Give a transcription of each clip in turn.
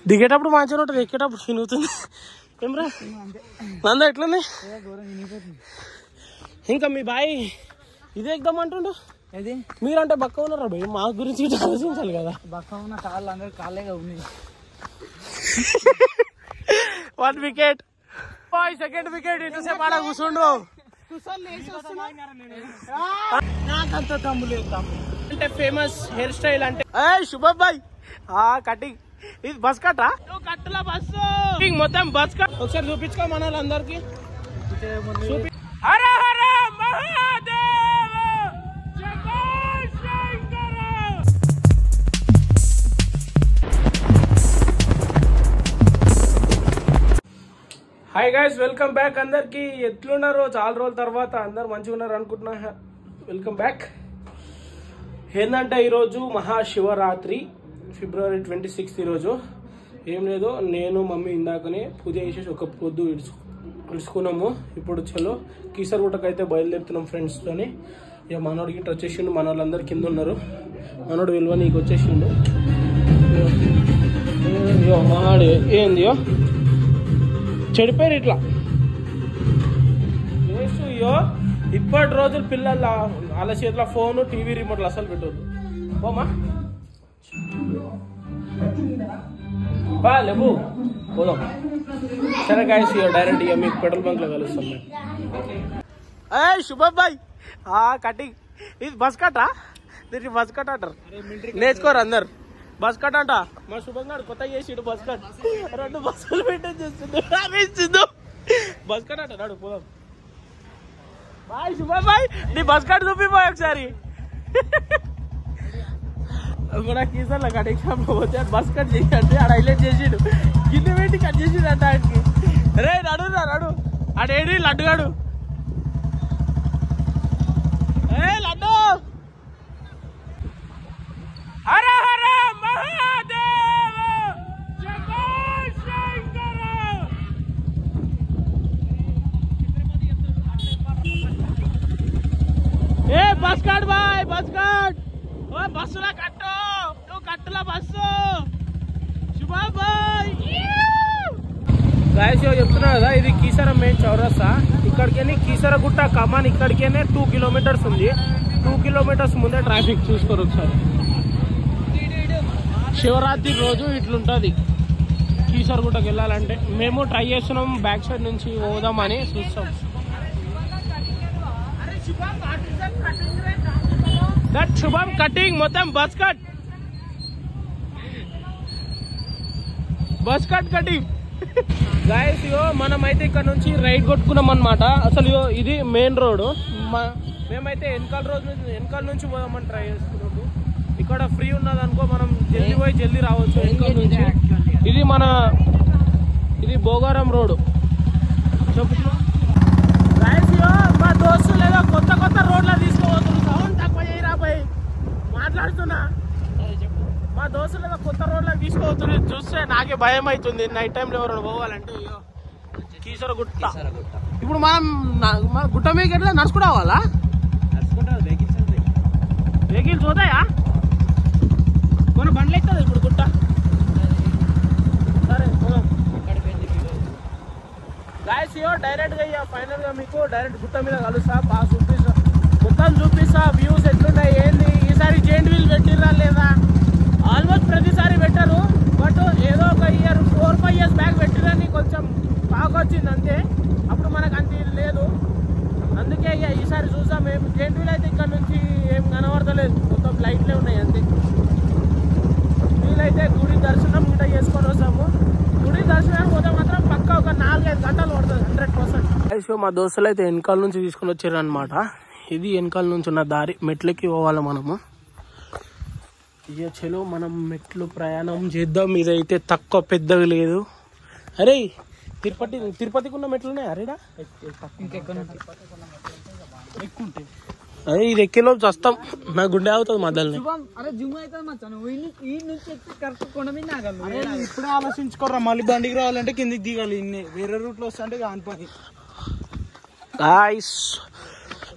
దిగేటప్పుడు మంచిగా ఉంటుంది, ఎక్కేటప్పుడు చినుగుతుంది. ఏమ్రా నంద ఎట్లుంది? ఇంకా మీ బాయ్ ఇదే ఎగ్దామంటుండు. అది మీరంటే బక్క ఉన్నారా భయ్? మా గురించి ఆలోచించాలి కదా. బక్క ఉన్న కాళ్ళు అందరు కాళ్ళేగా ఉన్నాయి. 1 వికెట్ బాయ్, సెకండ్ వికెట్. ఇంతసేపు ఆడ కూర్చుండు. నాకంత తమ్ము లేదు. అంటే ఫేమస్ హెయిర్ స్టైల్ అంటే శుభమ్ బాయ్ కటింగ్. ఇది బస్ కట్టా? కట్టలా బస్సు మొత్తం బస్ కట్. ఒకసారి చూపించుకో మన వాళ్ళందరికి. Hara Hara Mahadeva Shankara. Hi guys, welcome back. అందరికి ఎట్లున్నారు? చాలా రోజుల తర్వాత అందరు మంచిగా ఉన్నారు అనుకుంటున్నా. Welcome back. ఏంటంటే ఈరోజు మహాశివరాత్రి, February 26 ఈరోజు. ఏం లేదు, నేను మమ్మీ ఇందాకనే పూజ చేసేసి ఒక పొద్దు ఇడుచుకున్నాము. ఇప్పుడు చలో కీసరగుట్టకైతే బయలుదేరుతున్నాం ఫ్రెండ్స్తోని. ఇక మనోడికి ఇట్లా వచ్చేసిండు, మన వాళ్ళందరు కింద ఉన్నారు. మనోడు విలువ నీకు వచ్చేసిండు. మనోడు ఏందియో చెడిపోయారు ఇట్లా. అయ్యో ఇప్పటి రోజులు పిల్లల వాళ్ళ చేతిలో ఫోను, టీవీ రిమోట్లు అసలు పెట్టవద్దు. పోమా బా లేవు పోదాం. సరే గాయస్, డైరెక్ట్ ఇక మీకు పెట్రోల్ బంక్ లో కలుస్తాం మేము. Shubham boy cutting. ఇది బస్ కట్టా? దీనికి బస్ కట్ అంటారు. నేర్చుకోరు అందరు. బస్ కట్ అంట. మా శుభం గారు కొత్త చేసిండు బస్ కట్. 2 బస్సులు మెయింటైన్ చేస్తుండు. బస్ కట్ అంట. నాడు పోదాం. బాయ్ శుభమ్ బాయ్, నీ బస్ కట్ చూపిపోయి ఒకసారి. కూడా కీసర్లో కటింగ్ షాప్ లో పోతే బస్ కట్ చేసి ఆడ హైలైట్ చేసిండు. గిన్నె పెట్టి కట్ చేసిండు అంట ఆయనకి. రే నడు నడు ఆడేడి లడ్డుగాడు. లడ్డు హర హర మహాదేవ శంకర. ఏ bus cut boy, bus cut. ఓ బస్సులా కట్టు, నువ్వు కట్టులా బస్సు. శుభమ్ బాయ్ గాయస్, చెప్తున్నా కదా, ఇది కీసర మెయిన్ చౌరస్తా. ఇక్కడికి కీసరగుట్ట కమాన్ ఇక్కడికేనే 2 కిలోమీటర్స్ ఉంది. 2 కిలోమీటర్స్ ముందే ట్రాఫిక్ చూసుకోరు ఒకసారి. శివరాత్రి రోజు ఇట్లుంటది కీసరగుట్టకి వెళ్ళాలంటే. మేము ట్రై చేస్తున్నాం బ్యాక్ సైడ్ నుంచి పోదామని చూస్తాం. దట్ శుభమ్ కటింగ్ మొత్తం bus cut, bus cut cutting. Guys మనమైతే ఇక్కడ నుంచి రైట్ కొట్టుకున్నాం అనమాట. అసలు ఇది మెయిన్ రోడ్. మేమైతే వెనకాల నుంచి పోదామని ట్రై చేస్తున్నాము. ఇక్కడ ఫ్రీ ఉన్నది అనుకో, మనం జల్దీ పోయి జల్దీ రావచ్చు వెనకాల నుంచి. ఇది భోగారం రోడ్. గాయస్ మా దోస్తులు ఏదో కొత్త కొత్త రోడ్ల తీసుకోబోతున్నారు. సౌండ్ తక్కువ చేయరా పోయి మాట్లాడుతున్నా. మా దోస్తులు ఏదో కొత్త రోడ్ల తీసుకోబోతున్నారు. చూస్తే నాకే భయం అవుతుంది నైట్ టైంలో ఎవరైనా పోవాలంటే. కీసరగుట్ట ఇప్పుడు మనం గుట్ట మీకు ఎట్లా నడుచుకుంటూ రావాలా? వెహికల్స్ పోతాయా? మన బండ్లు అవుతుంది ఇప్పుడు గుట్ట. సరే గాయస్, డైరెక్ట్ గా ఫైనల్ గా మీకు డైరెక్ట్ గుట్ట మీద కలుస్తా. బాగా చూపిస్తా, మొత్తం చూపిస్తా. వ్యూస్ ఎట్లున్నాయి ఏంది. ఈసారి జెయింట్ వీల్ పెట్టిర్రా లేదా? ఆల్మోస్ట్ ప్రతిసారి పెట్టరు, బట్ ఏదో ఒక ఇయర్ 4-5 years బ్యాక్ పెట్టిరని కొంచెం బాగా వచ్చింది అంతే. అప్పుడు మనకు అంత ఇది లేదు. అందుకే ఇక ఈసారి చూసాం. ఏం జెయింట్ వీల్ అయితే ఇక్కడ నుంచి ఏం కనబడతలేదు, మొత్తం లైట్లే ఉన్నాయి అంతే. వీలైతే గుడి దర్శనం ఇట్లా చేసుకొని వస్తాము. గుడి దర్శనానికి పోతే మాత్రం పక్కా ఒక 4-5 గంటలు పడుతుంది 100%. మా దోస్తులు అయితే వెనకాల నుంచి తీసుకొని వచ్చారు అనమాట. ఇది వెనకాల నుంచి ఉన్న దారి. మెట్లకి పోవాలి మనము. ఇక చలో మనం మెట్లు ప్రయాణం చేద్దాం. ఇదైతే తక్కువ పెద్దగా లేదు. అరే తిరుపతికి ఉన్న మెట్లు ఉన్నాయి. అరేడా అదే ఇది ఎక్కేలో వస్తాం. నా గుండె అవుతుంది మధ్యలో. ఇప్పుడే ఆలోచించుకోరా, మళ్ళీ బండికి రావాలంటే కిందికి దిగాలి. ఇన్ని వేరే రూట్ లో వస్తా అంటే కాని పని. గాయ్స్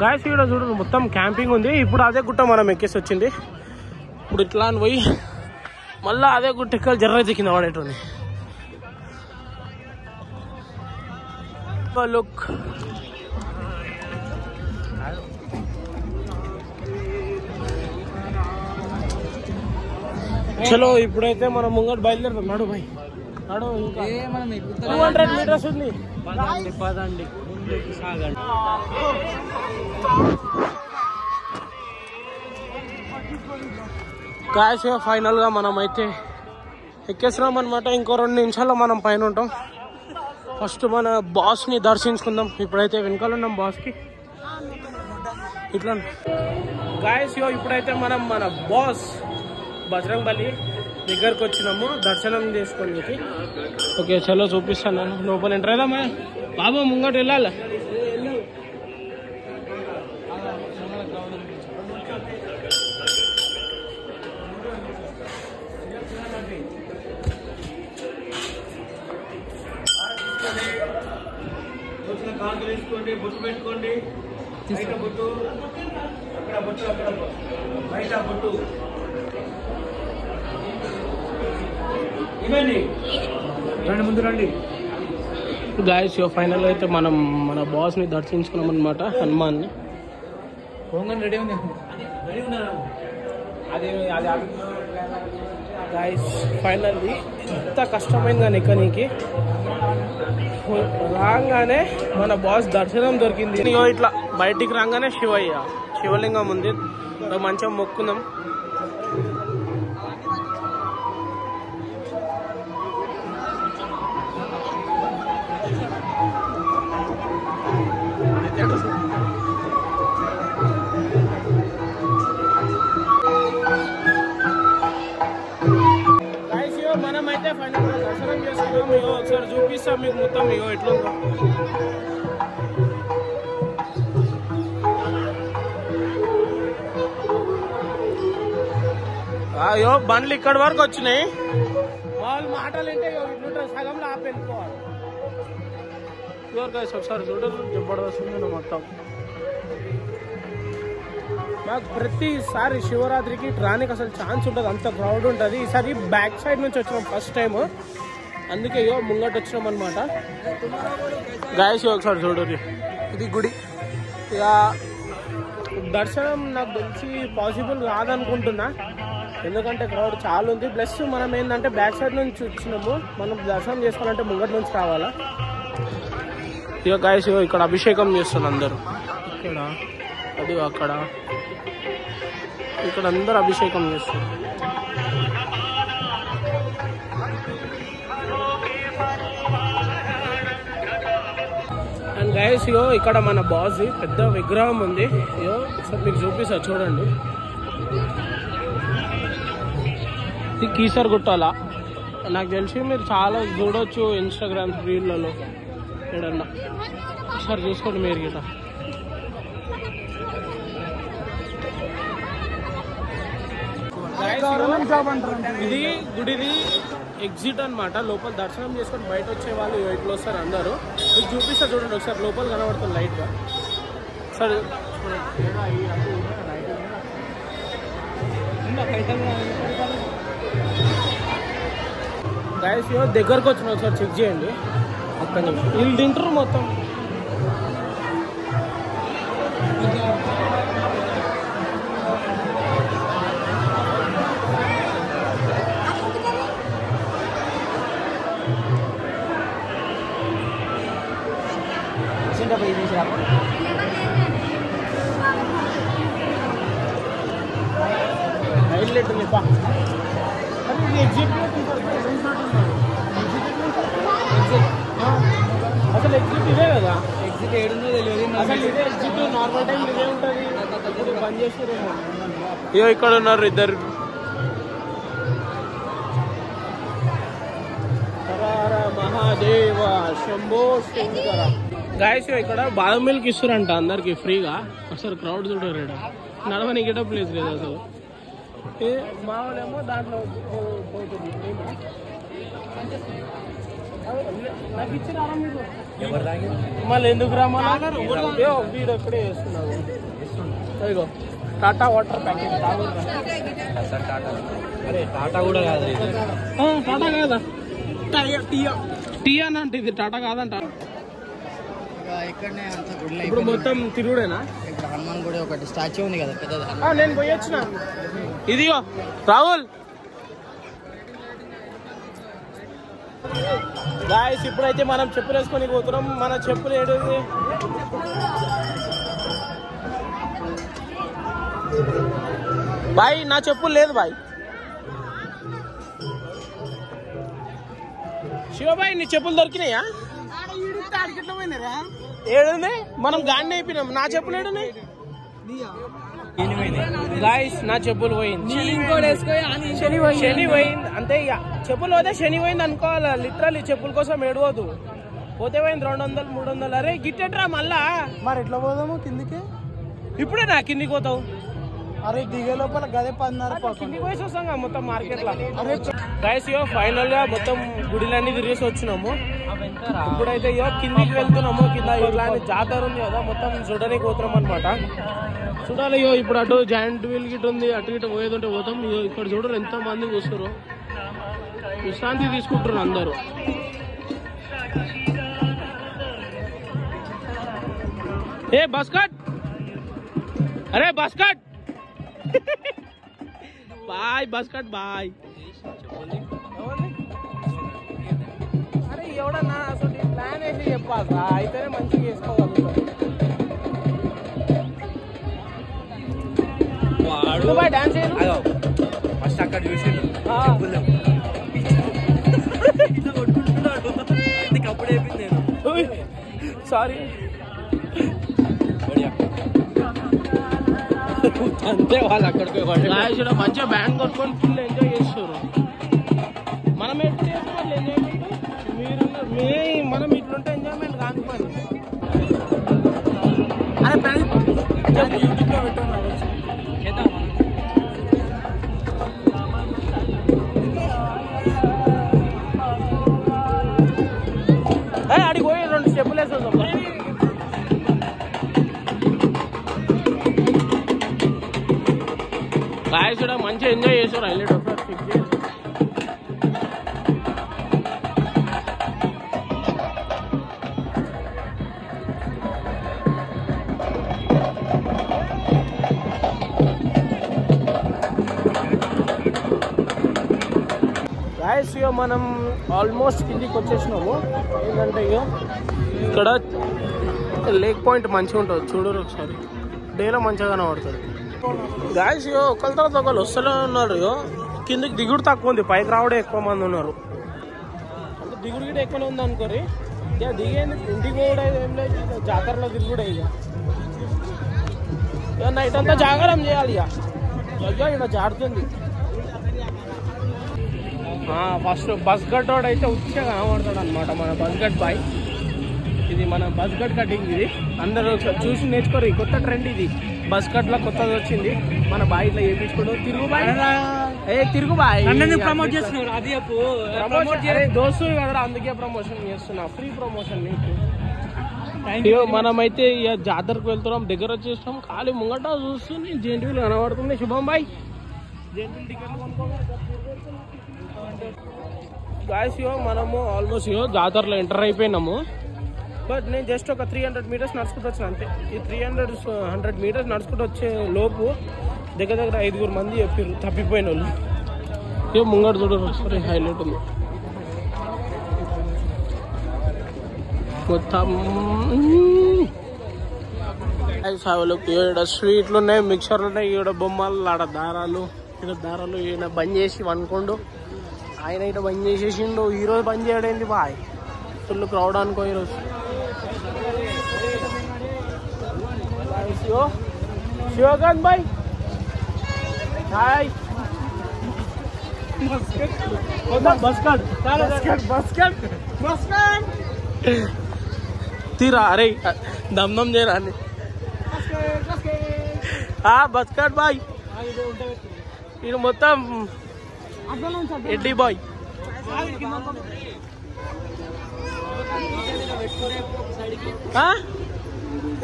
గాయస్ ఇక్కడ చూడండి మొత్తం క్యాంపింగ్ ఉంది. ఇప్పుడు అదే గుట్ట మనం ఎక్కేసి వచ్చింది. ఇప్పుడు ఇట్లా అని పోయి మళ్ళీ అదే గుట్ట ఎక్కాలి. జర్ర అయితే కింద పడేటోని. లుక్ చలో ఇప్పుడైతే మనం ముంగట బయలుదేరుతాం. నడు భాయ్ నడు. ఇంకా 200 మీటర్స్ ఉంది. పదండి సాగండి. గాయస్ ఫైనల్ గా మనం అయితే ఎక్కేసినాం అనమాట. ఇంకో 2 నిమిషాల్లో మనం పైన ఉంటాం. ఫస్ట్ మన బాస్ ని దర్శించుకుందాం. ఇప్పుడైతే వెనకాల ఉన్నాం బాస్ కి. ఇట్లా గాయస్ ఇప్పుడైతే మనం మన బాస్ బజరంగ్ బలి దగ్గరకు వచ్చినాము దర్శనం చేసుకోనికి. ఓకే చలో చూపిస్తాను. లోపల ఎంటర్ అయిదామా బాబు? ముంగట వెళ్ళాలి. బొట్టు పెట్టుకోండి. బొట్టు అక్కడ బొట్టు అక్కడ బయట బొట్టు రండి ముందు రండి. గాయస్ ఫైనల్ అయితే మనం మన బాస్ ని దర్శించుకున్నాం అనమాట. హనుమాన్ ని రెడీ ఉంది. గాయస్ ఫైనల్లీ ఎంత కష్టమైంది కానీ ఎక్కనికి రాగానే మన బాస్ దర్శనం దొరికింది. ఇట్లా బయటికి రాగానే శివలింగం ఉంది. మంచిగా మొక్కుందాం. మనం అయితే ఫైనల్ గా దర్శనం చేసుకున్నాం. ఒకసారి చూపిస్తాం మీకు మొత్తం ఎట్లుందో. అయ్యో బండ్లు ఇక్కడ వరకు వచ్చినాయి. వాళ్ళు మాటలు అంటే ఇట్లుంటారు, సగంలో ఆపి వెళ్ళిపోవాలి. ఒకసారి చూడరు జబర్దస్త్ మొత్తం. మాకు ప్రతిసారి శివరాత్రికి రానికి అసలు ఛాన్స్ ఉంటుంది, అంత క్రౌడ్ ఉంటుంది. ఈసారి బ్యాక్ సైడ్ నుంచి వచ్చినాం ఫస్ట్ టైం, అందుకే ముంగట వచ్చినాం అనమాట. గాయస్ ఒకసారి చూడరు, ఇది గుడి. ఇక దర్శనం నాకు తెలిసి పాసిబుల్ కాదనుకుంటున్నా, ఎందుకంటే క్రౌడ్ చాలా ఉంది. ప్లస్ మనం ఏంటంటే బ్యాక్ సైడ్ నుంచి వచ్చినాము, మనం దర్శనం చేసుకోవాలంటే ముంగట నుంచి రావాలా. ఇక గాయస్ ఇక్కడ అభిషేకం చేస్తున్నారు అందరూ. ఇక్కడ అది అక్కడ ఇక్కడ అందరు అభిషేకం చేస్తారు. అండ్ గైస్ ఇక్కడ మన బాస్ పెద్ద విగ్రహం ఉంది. ఒకసారి మీకు చూపిస్తా చూడండి. ఇది కీసర్ గుట్టాల. నాకు తెలిసి మీరు చాలా చూడొచ్చు ఇన్స్టాగ్రామ్ రీల్లలో ఏడన్నా. ఒకసారి చూసుకోండి మీరు గిట్ట. ఇది గుడిది ఎగ్జిట్ అనమాట. లోపల దర్శనం చేసుకొని బయట వచ్చే వాళ్ళు ఇట్లా వస్తారు అందరూ. మీకు చూపిస్తా చూడండి ఒకసారి. లోపల కనబడుతుంది లైట్ గా. సరే గైస్ దగ్గరకు వచ్చిన ఒకసారి చెక్ చేయండి. అక్కడ వీళ్ళు తింటారు మొత్తం. హైలైట్ ఉంది. అసలు ఎగ్జిట్ ఇదే కదా. ఎగ్జిట్ ఏడుందో తెలియదు. అసలు ఇదే ఎగ్జిట్, నార్మల్ టైం ఇదే ఉంటుంది. బంద్ చేస్తారేమో. ఇయో ఇక్కడ ఉన్నారు ఇద్దరు. మహాదేవ శంభో శంకర. గాయస్ ఇక్కడ బాదం మిల్క్ ఇస్తారంట అందరికి ఫ్రీగా. అసలు క్రౌడ్ చూడరు ఇక్కడ. నడవని గిట ప్లేస్ లేదు అసలు. మామూలేమో దాంట్లో పోతుంది. నాకు ఇచ్చిన మళ్ళీ ఎందుకు రామన్నారు వీడు ఎక్కడే చేస్తున్నావు. ఇగో టాటా వాటర్ ప్యాకెట్ అరే టాటా కూడా కాదు టాటా కాదా టీ అని అంటే ఇది టాటా కాదంట ఇక్కడనే అంత గుడి ఇప్పుడు మొత్తం తిరుగుడేనా ఇప్పుడు హనుమాన్ గుడి ఒకటి స్టాచ్యూ ఉంది కదా పెద్దది నేను పోయి వచ్చిన ఇదిగో రాహుల్ గాయస్ ఇప్పుడైతే మనం చెప్పులు వేసుకొని పోతున్నాం మన చెప్పులు ఏడుంది బాయ్ నా చెప్పులు లేదు బాయ్ శివబాయ్ నీ చెప్పులు దొరికినాయా ఏడుంది మనం గాడిని అయిపోయినాం నా చెప్పులు ఏడున్నాయి గాయస్ నా చెప్పులు పోయింది శని పోయింది అంతే ఇక చెప్పులు పోతే శని పోయింది అనుకోవాలి లిటరల్ చెప్పుల కోసం ఏడవద్దు పోతే పోయింది 200 300 అరే గిట్టెట్రా మళ్ళా మరి ఎట్లా పోదాము కిందికి ఇప్పుడే నా కిందికి పోతావు అరే దిగే లోపల గదే 10:30 కిందికి పోయేసి వస్తాం మొత్తం మార్కెట్ లో గాయస్ ఇయో ఫైనల్ గా మొత్తం గుడిలన్నీ తిరిగేసి వచ్చినాము ఇప్పుడైతే ఇయో కిందికి వెళ్తున్నాము కింద ఇలాంటి జాతర ఉంది కదా మొత్తం చూడడానికి పోతున్నాం అనమాట చూడాలి ఇయో ఇప్పుడు అటు జాయింట్ వీల్ గిట్ ఉంది అటు ఇటు పోయేది ఉంటే పోతాం ఇయో ఇక్కడ చూడరు ఎంతో మంది చూస్తారు విశ్రాంతి తీసుకుంటారు అందరూ ఏ బస్ కట్ అరే buzz cut boy bus cut boy అరే ఎవడన్నా అసలు ప్లాన్ వేసి చెప్పాలి అయితేనే మంచిగా వేసుకోగలుగుతారు డాన్స్ ఫస్ట్ అక్కడ చూసి అప్పుడు అయిపోయింది సారీ అంతే వాళ్ళు అక్కడికి మంచిగా బ్యాండ్ కొట్టుకొని ఫుల్ ఎంజాయ్ చేస్తారు మనం ఎట్లా చేసుకోవాలి ఎంజాయ్మెంట్ మీరు మనం ఇట్లుంటే ఎంజాయ్మెంట్ కాదు మరి అరే యూట్యూబ్లో పెట్టాను అడిగి పోయి 2 స్టెప్పులు వేసేద్దాం గాయస్ కూడా మంచిగా ఎంజాయ్ చేశారు హైలైట్ ఒకసారి చెక్ చేసి గాయస్ ఇక మనం ఆల్మోస్ట్ కిందికి వచ్చేసినాము ఏంటంటే ఇక ఇక్కడ లేక్ పాయింట్ మంచిగా ఉంటుంది చూడరు ఒకసారి డేలో మంచిగా కనబడుతుంది గాయస్ ఇగో ఒకరి తర్వాత ఒకళ్ళు వస్తూనే ఉన్నారు ఇగో కిందకి దిగుడు తక్కువ ఉంది పైకి రావడం ఎక్కువ మంది ఉన్నారు అంటే దిగుడు గిట ఎక్కువనే ఉంది అనుకోరి ఇక దిగేది ఇంటికి పోవడం ఏం లేదు జాతరలో దిగుడే ఇక నైట్ అంతా జాగారం చేయాలి ఇక ఇక్కడ జారుతుంది ఫస్ట్ బస్ గట్టోడు అయితే ఉచ్చగా కనబడతాడు అనమాట మన బస్ గట్ బాయ్ ఇది మన బస్ గట్ కటింగ్ ఇది అందరూ చూసి నేర్చుకోరు కొత్త ట్రెండ్ ఇది బస్ కట్ లో కొత్తది వచ్చింది మన బాయ్ ఇట్లా చేయించుకోడు తిరుగు బాయ్ తిరుగు బాయ్ ప్రమోట్ చేస్తున్నారు అది దోస్తు కదా అందుకే ప్రమోషన్ చేస్తున్నా ఫ్రీ ప్రమోషన్ నీకు మనమైతే ఇక జాతరకు వెళ్తున్నాం దగ్గర వచ్చేస్తాం ఖాళీ ముంగట చూస్తుంది జెంటివీలు కనబడుతుంది శుభం బాయ్ జెంటివీలు టికెట్లు గాయస్ ఇయో మనము ఆల్మోస్ట్ ఇయో జాతరలో ఎంటర్ అయిపోయినాము బట్ నేను జస్ట్ ఒక 300 మీటర్స్ నడుచుకుంటూ వచ్చాను అంతే ఈ 100 మీటర్స్ నడుచుకుంటూ వచ్చే లోపు దగ్గర 5 మంది చెప్పారు తప్పిపోయిన వాళ్ళు ఇక ముంగడు చూడరు ఒకసారి హైలైట్ ఉంది మొత్తం ఇక్కడ స్వీట్లు ఉన్నాయి మిక్చర్లు ఉన్నాయి ఈడ బొమ్మలు ఆడ దారాలు ఇక్కడ దారాలు ఈయన బంద్ చేసి వనుకోండు ఆయన ఇట బంద్ చేసేసిండు ఈరోజు బంద్ చేయడేంటి బాయ్ ఫుల్ క్రౌడ్ అనుకో ఈరోజు శివకాంత్ బాయ్ హాయ్ తీరా అరే దమ్ దమ్ చేయరా బస్ కట్ బాయ్ ఇది మొత్తం ఎడ్డీ బాయ్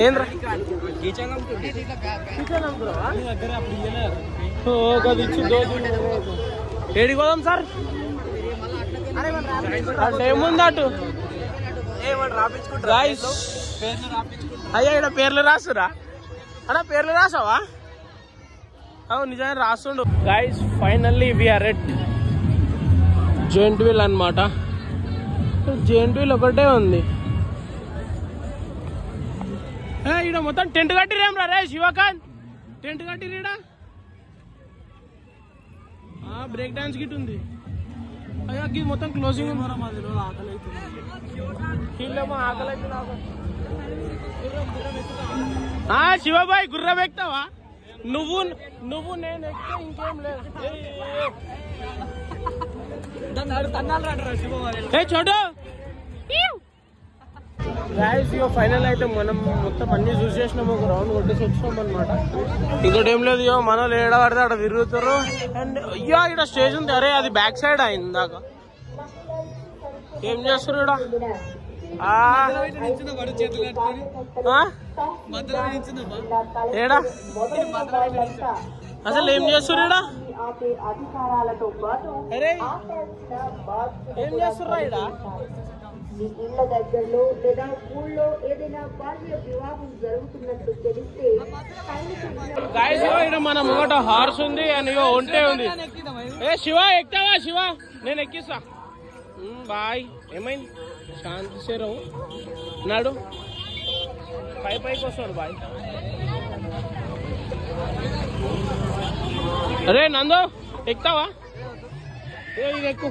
ఏంద్రా ఏడికి పోదాం సార్ అంటే ఏముంది అటు అయ్యా ఇక్కడ పేర్లు రాసురా అన్నా పేర్లు రాసావా అవు నిజంగా రాస్తుండు guys finally we are at giant wheel అనమాట జెయింట్ వీల్ ఒకటే ఉంది ఈడ మొత్తం టెంట్ కట్టిరేమ్రా రే శివకాంత్ టెంట్ కట్టిరీడా బ్రేక్ డాన్స్ గిట్ ఉంది అయ్యా ఇది మొత్తం క్లోజింగ్ ఉంది ఆకలి అవుతుంది శివబాయ్ గుర్రం ఎక్కుతావా నువ్వు నేను ఎక్కితే ఇంకేం లేదు చోటు గాయస్ ఇక ఫైనల్ అయితే మనం మొత్తం అన్ని చూసేసినాము ఒక రౌండ్ కొట్టేసి వచ్చినాం అనమాట ఇంకోటి ఏం లేదు మనం ఏడ పడితే అక్కడ తిరుగుతారు అండ్ అయ్యో ఇక్కడ స్టేజ్ ఉంది అరే అది బ్యాక్ సైడ్ అయింది ఇందాక ఏం చేస్తారు ఇక్కడ ఏడా అసలు ఏం చేస్తారు ఇక్కడ అరే ఏం చేస్తుర్రా ఇక్కడ ఇళ్ల దగ్గరలో లేదా ఊళ్ళో ఏదైనా బాల్య వివాహం జరుగుతున్నట్టు తెలిస్తే మన ముంగట హార్స్ ఉంది అని ఒంటే ఉంది ఏ శివ ఎక్కుతావా శివ నేను ఎక్కిస్తా బాయ్ ఏమైంది శాంతి సేరం నాడు పైకి వస్తాడు బాయ్ అరే నందు ఎక్కుతావా ఇది ఎక్కువ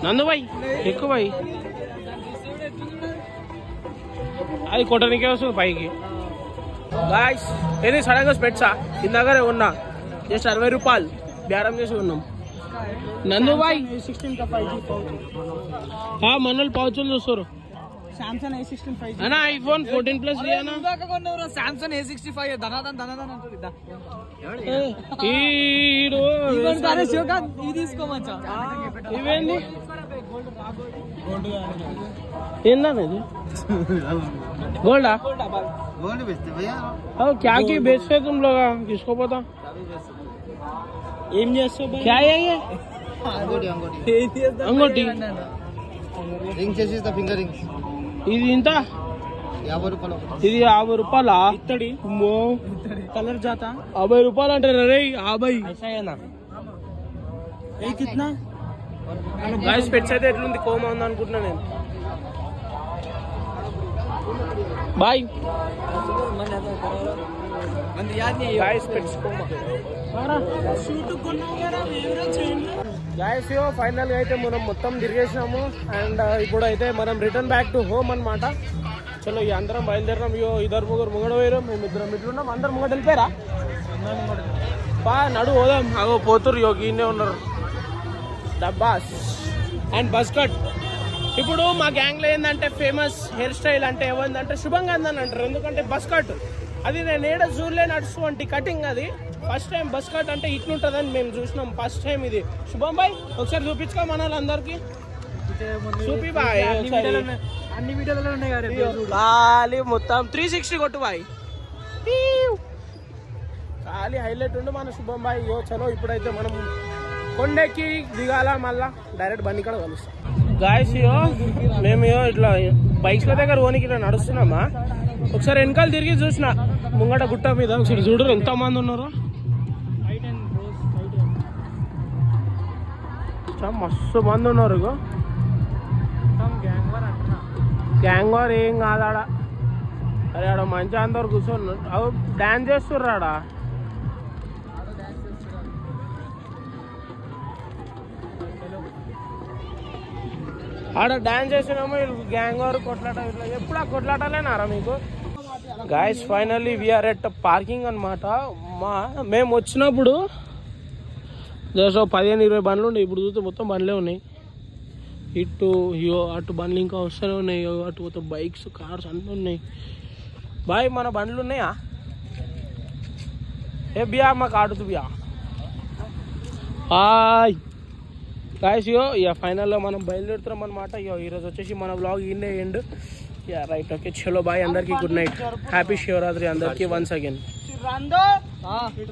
నందు బాయ్ ఎక్కువ బాయ్ అది కొట్టడానికే వస్తుంది పైకి గాయ్స్ ఏది సడన్ గా స్పెట్సా ఇందాకనే ఉన్నా జస్ట్ 60 రూపాయలు బేరం చేసి ఉన్నాం నందు బాయ్ మనోళ్ళు పౌచులు చూస్తారు సామ్సంగ్ A16 5G అన్నా ఐఫోన్ 14 ప్లస్ సామ్సంగ్ A65 ధనాదన్ అంటుంది ఇది తీసుకోమచ్చా ఇవేంది ఏందా ఇది గోల్డా क्या की बेचते तुम लोग किसको पता ఏం చేస్తావు क्या है ये अंगूठी రింగ్ చేసి ఫింగర్ రింగ్స్ ఇది ఇంత 50 రూపాయలు ఇది 50 రూపాయలా ఇత్తడి కలర్ జాతా 50 రూపాయలు అంటారు రే 50 ఏ కిतना గాయస్ పెట్స్ అయితే ఎట్లుంది కోమా ఉంది అనుకుంటున్నా నేను boy guys pets coma guys final గా అయితే మనం మొత్తం తిరిగేసినాము అండ్ ఇప్పుడు అయితే మనం రిటర్న్ బ్యాక్ టు హోమ్ అనమాట చలో ఈ అందరం బయలుదేరినాం ఇద్దరు ముగ్గురు ముంగడ పోయారు మేము ఇద్దరం ఇట్లున్నాం అందరు ముంగట వెళ్ళిపోయారా నడు పోదాం అగో పోతురు ఈయనే ఉన్నారు డబ్బాస్ అండ్ బస్ కట్ ఇప్పుడు మా గ్యాంగ్ లో ఏంటంటే ఫేమస్ హెయిర్ స్టైల్ అంటే ఏమందంటే శుభంగా అని అంటారు ఎందుకంటే బస్ కట్ అది నేను ఏడ జూర్లే నడుచుకుంటే కటింగ్ అది ఫస్ట్ టైం బస్ కట్ అంటే ఇట్లుంటదని మేము చూసినాం ఫస్ట్ టైం ఇది శుభం బాయ్ ఒకసారి చూపించుకో మన వాళ్ళందరికి చూపి బాయ్ అన్ని వీడియోలలో ఉన్నాయి కదా ఖాళీ మొత్తం 360 కొట్టు బాయ్ ఖాళీ హైలైట్ ఉండు మన శుభం బాయ్ చలో ఇప్పుడైతే మనం కొండెక్కి దిగాల మళ్ళా డైరెక్ట్ బండి కూడా కలుస్తాం గాయస్ మేము ఇట్లా బైక్స్ దగ్గర ఓనికి ఇట్లా నడుస్తున్నామా ఒకసారి వెనకాల తిరిగి చూసిన ముంగట గుట్ట మీద ఒకసారి చూడరు ఎంత మంది ఉన్నారు మస్తు మంది ఉన్నారు గ్యాంగ్ వార్ ఏం కాదాడ అరే ఆడ మంచి అందరు కూర్చొని అవి డాన్స్ చేస్తుర్రు ఆడ ఆడ డాన్స్ చేసినామో గ్యాంగ్ వారు కొట్లాట ఇట్లా ఎప్పుడు ఆ కొట్లాటలేనారా మీకు guys finally we are at parking అనమాట మేము వచ్చినప్పుడు జస్ట్ 15-20 బండ్లు ఉన్నాయి ఇప్పుడు చూస్తే మొత్తం బండ్లే ఉన్నాయి ఇటు అటు బండ్లు ఇంకా వస్తూనే ఉన్నాయి అటు మొత్తం బైక్స్ కార్స్ అన్నీ ఉన్నాయి బాయ్ మన బండ్లు ఉన్నాయా ఏ బియా మాకు ఆడుతు బియా హాయ్ గాయస్ ఇగో ఇక ఫైనల్లో మనం బయలుదేరుతున్నాం అనమాట. ఇగో ఈరోజు వచ్చేసి మన బ్లాగ్ ఈయనే ఎండ్. యా రైట్ ఓకే చలో బాయ్ అందరికీ గుడ్ నైట్ హ్యాపీ శివరాత్రి అందరికీ వన్స్ అగైన్.